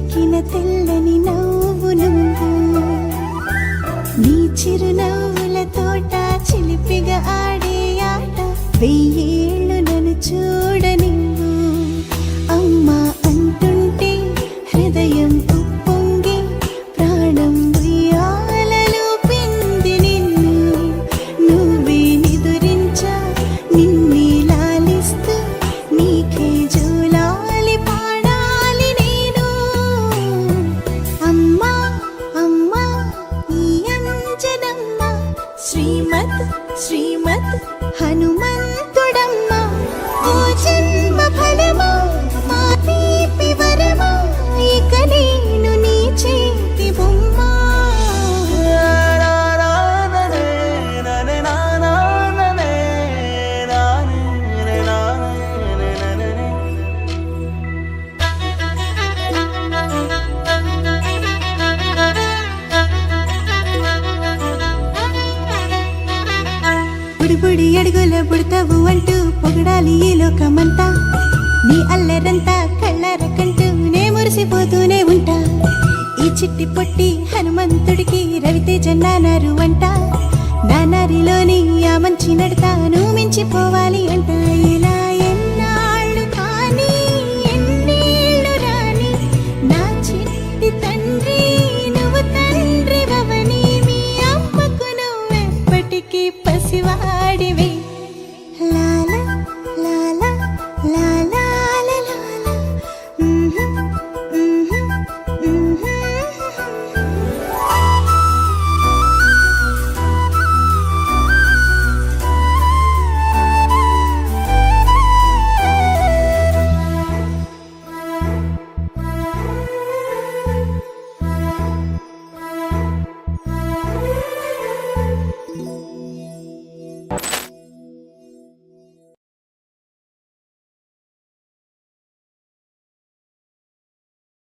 చిలికిన తెల్లని నవ్వు నువ్వు నీ చిరునవ్వుల తోట చిలిపిగా ఆడే ఆట వెయ్యేళ్ళు నన్ను చూడనివ్వు అమ్మా అంటుంటే హృదయం ఉప్పొంగి ప్రాణం ఉయ్యాలలో పిండి నిన్ను నువ్వే నిదురించా నిన్నే లాలిస్తూ నీకే జోలాలి పాడాలి నేను అమ్మా అమ్మా ఈ అంజనమ్మ శ్రీమత్ శ్రీమత్ హనుమంతుడమ్మ ఓ జన్మ ఫలమా మా తీపి వరమా ఇక నేను నీ చేతి బొమ్మ బుడి అడుగుల బుడతావు అంటూ పొగడాలి ఈ లోకమంతా నీ అల్లరంతా కళ్ళారకంటూ నే మురిసిపోతూనే ఉంటా ఈ చిట్టి పొట్టి హనుమంతుడికి రవితేజ నానారు అంట నానారిలోని ఆ మంచి నడతా నువ్వు మించిపోవాలి అంట ఇలా